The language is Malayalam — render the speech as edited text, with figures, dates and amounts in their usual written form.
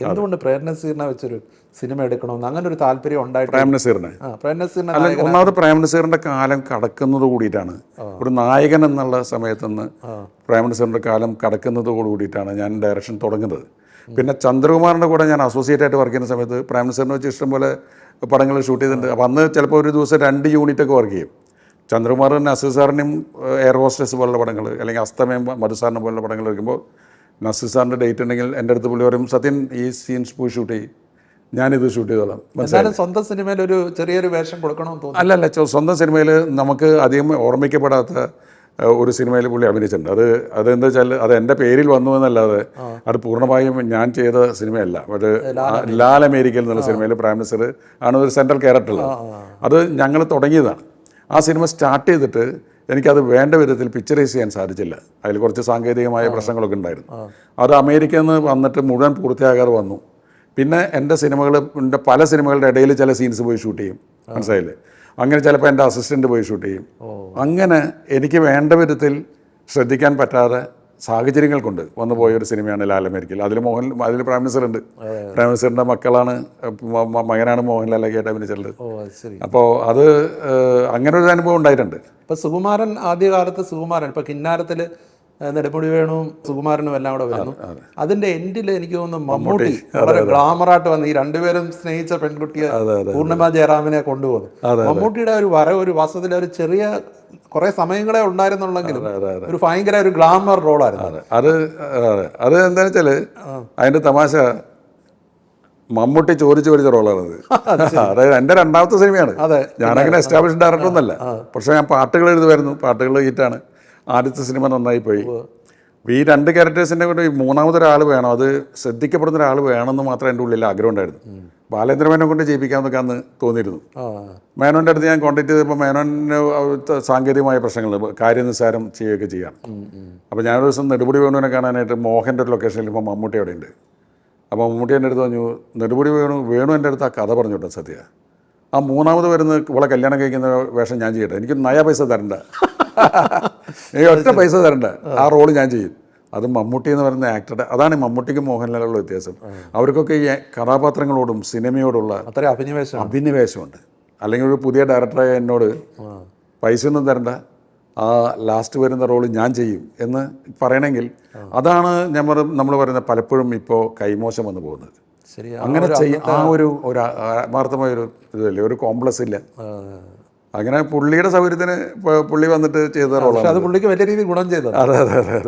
എന്തുകൊണ്ട് പ്രേം നസീറിനെ വെച്ചൊരു സിനിമ എടുക്കണമെന്ന് അങ്ങനെ ഒരു താല്പര്യം ഉണ്ടായിട്ട്? പ്രേം നസീറിനെ അല്ല, ഒന്നാമത് പ്രേം നസീറിൻ്റെ കാലം കടക്കുന്നത് കൂടിയിട്ടാണ്. ഒരു നായകൻ എന്നുള്ള സമയത്ത് നിന്ന് പ്രേം നസീറിൻ്റെ കാലം കടക്കുന്നത് കൂടിയിട്ടാണ് ഞാൻ ഡയറക്ഷൻ തുടങ്ങുന്നത്. പിന്നെ ചന്ദ്രകുമാറിൻ്റെ കൂടെ ഞാൻ അസോസിയേറ്റ് ആയിട്ട് വർക്ക് ചെയ്യുന്ന സമയത്ത് പ്രേം നസീറിനെ വെച്ച് ഇഷ്ടംപോലെ പടങ്ങൾ ഷൂട്ട് ചെയ്തിട്ടുണ്ട്. അപ്പോൾ അന്ന് ചിലപ്പോൾ ഒരു ദിവസം 2 യൂണിറ്റൊക്കെ വർക്ക് ചെയ്യും. ചന്ദ്രകുമാറിനും നസീർ സാറിനും എയർ ഹോസ്റ്റസ് പോലുള്ള പടങ്ങൾ അല്ലെങ്കിൽ അസ്തമയം മധുസാറിനെ പോലുള്ള പടങ്ങൾ എടുക്കുമ്പോൾ നസീർ സാറിൻ്റെ ഡേറ്റ് ഉണ്ടെങ്കിൽ എൻ്റെ അടുത്ത് പുള്ളി പറയും, സത്യൻ ഈ സീൻസ് പോയി ഷൂട്ട് ചെയ്യും, ഞാനിത് ഷൂട്ട് ചെയ്തോളാം. സ്വന്തം സിനിമയിൽ ഒരു ചെറിയൊരു വേഷം കൊടുക്കണമെന്ന് തോന്നുന്നു. അല്ലല്ല, സ്വന്തം സിനിമയിൽ നമുക്ക് അധികം ഓർമ്മിക്കപ്പെടാത്ത ഒരു സിനിമയിൽ പുള്ളി അഭിനയിച്ചിട്ടുണ്ട്. അതെന്താ വെച്ചാൽ അത് എൻ്റെ പേരിൽ വന്നു എന്നല്ലാതെ അത് പൂർണ്ണമായും ഞാൻ ചെയ്ത സിനിമയല്ല. അത് ലാൽ അമേരിക്കയിൽ എന്നുള്ള സിനിമയിൽ പ്രേം നസീർ ആണ് ഒരു സെൻട്രൽ ക്യാരക്ടറുള്ളത്. അത് ഞങ്ങൾ തുടങ്ങിയതാണ്. ആ സിനിമ സ്റ്റാർട്ട് ചെയ്തിട്ട് എനിക്കത് വേണ്ട വിധത്തിൽ പിക്ചറൈസ് ചെയ്യാൻ സാധിച്ചില്ല. അതിൽ കുറച്ച് സാങ്കേതികമായ പ്രശ്നങ്ങളൊക്കെ ഉണ്ടായിരുന്നു. അത് അമേരിക്കയിൽ നിന്ന് വന്നിട്ട് മുഴുവൻ പൂർത്തിയാകാതെ വന്നു. പിന്നെ എൻ്റെ സിനിമകളുടെ പല സിനിമകളുടെ ഇടയിൽ ചില സീൻസ് പോയി ഷൂട്ട് ചെയ്യും, മനസ്സിലായില്ലേ? അങ്ങനെ ചിലപ്പോൾ എൻ്റെ അസിസ്റ്റൻ്റ് പോയി ഷൂട്ട് ചെയ്യും. അങ്ങനെ എനിക്ക് വേണ്ട വിധത്തിൽ ശ്രദ്ധിക്കാൻ പറ്റാതെ സാഹചര്യങ്ങൾ കൊണ്ട് വന്നു പോയൊരു സിനിമയാണ് ലാൽ അമേരിക്കയിൽ. അതിൽ പ്രേം നസീറുണ്ട്. പ്രേം നസീറിൻ്റെ മകനാണ് മോഹൻലാലൊക്കെ ആയിട്ട് അഭിനയിച്ചിട്ടുള്ളത്. അപ്പോൾ അത് അങ്ങനെ ഒരു അനുഭവം ഉണ്ടായിട്ടുണ്ട്. ഇപ്പം സുകുമാരൻ ആദ്യകാലത്ത് ഇപ്പം കിന്നാരത്തിൽ നെടുമുടി വേണുവും സുകുമാരനും എല്ലാം കൂടെ വരുന്നു. അതിന്റെ എൻഡിൽ എനിക്ക് തോന്നുന്നു മമ്മൂട്ടി വളരെ ഗ്ലാമറായിട്ട് വന്ന് ഈ രണ്ടുപേരും സ്നേഹിച്ച പെൺകുട്ടിയെ പൂർണിമ ജയറാമിനെ കൊണ്ടുപോകുന്നു. മമ്മൂട്ടിയുടെ ഒരു വാസ്തവത്തിൽ ഒരു ചെറിയ കുറെ സമയങ്ങളെ ഉണ്ടായിരുന്നുള്ളെങ്കിലും ഒരു ഭയങ്കര ഒരു ഗ്ലാമർ റോളായിരുന്നു അത്. എന്താ വെച്ചാല് അതിന്റെ തമാശ, മമ്മൂട്ടി ചോദിച്ച റോളാണത്. അതായത് എൻ്റെ 2ാമത്തെ സിനിമയാണ്. ഞാനങ്ങനെ എസ്റ്റാബ്ലിഷ്ഡ് ഡയറക്ടർ ഒന്നല്ല, പക്ഷെ ഞാൻ പാട്ടുകൾ എഴുതുമായിരുന്നു. പാട്ടുകൾ ഹിറ്റാണ്. ആദ്യത്തെ സിനിമ നന്നായി പോയി. ഈ 2 ക്യാരക്ടേഴ്സിൻ്റെ കൂടെ 3ാമതൊരാൾ വേണം, അത് ശ്രദ്ധിക്കപ്പെടുന്ന ഒരാൾ വേണമെന്ന് മാത്രമേ എൻ്റെ ഉള്ളിൽ ആഗ്രഹം ഉണ്ടായിരുന്നു. ബാലേന്ദ്ര മേനോനെ കൊണ്ട് ചെയ്യിപ്പിക്കാമെന്നൊക്കെ അന്ന് തോന്നിയിരുന്നു. മേനോൻ്റെ അടുത്ത് ഞാൻ കോൺടാക്ട് ചെയ്തപ്പോൾ മേനോന് സാങ്കേതികമായ പ്രശ്നങ്ങൾ, കാര്യനിസ്സാരം ചെയ്യുകയൊക്കെ ചെയ്യാം. അപ്പോൾ ഞാനൊരു ദിവസം നെടുമുടി വേണുവിനെ കാണാനായിട്ട് മോഹൻ്റെ ഒരു ലൊക്കേഷനിൽ ഇപ്പോൾ മമ്മൂട്ടി അവിടെ ഉണ്ട്. അപ്പോൾ മമ്മൂട്ടി എൻ്റെ അടുത്ത് പറഞ്ഞു, നെടുമുടി വേണു എൻ്റെ അടുത്ത് ആ കഥ പറഞ്ഞു കേട്ടോ സത്യ, ആ 3ാമത് വരുന്ന ഇവളെ കല്യാണം കഴിക്കുന്ന വേഷം ഞാൻ ചെയ്യട്ടെ, എനിക്ക് നയ പൈസ തരണ്ട, എനിക്ക് ഒറ്റ പൈസ തരണ്ട, ആ റോള് ഞാൻ ചെയ്യും. അത് മമ്മൂട്ടി എന്ന് പറയുന്ന ആക്ടറുടെ, അതാണ് മമ്മൂട്ടിക്കും മോഹൻലാലുള്ള വ്യത്യാസം. അവർക്കൊക്കെ ഈ കഥാപാത്രങ്ങളോടും സിനിമയോടുള്ള അത്ര അഭിനിവേശമുണ്ട്. അല്ലെങ്കിൽ ഒരു പുതിയ ഡയറക്ടറായ എന്നോട് പൈസ ഒന്നും തരണ്ട, ആ ലാസ്റ്റ് വരുന്ന റോള് ഞാൻ ചെയ്യും എന്ന് പറയണമെങ്കിൽ അതാണ് നമ്മൾ പറയുന്നത് പലപ്പോഴും ഇപ്പോൾ കൈമോശം വന്നു പോകുന്നത്. അങ്ങനെ ആ ഒരു ആത്മാർത്ഥമായ ഒരു ഇതല്ലേ, ഒരു കോംപ്ലക്സ് ഇല്ല. അങ്ങനെ പുള്ളിയുടെ സൗകര്യത്തിന് പുള്ളി വന്നിട്ട് ചെയ്ത റോളാണ്. അത് പുള്ളിക്ക് വലിയ രീതിയിൽ ഗുണം ചെയ്തത്. അതെ.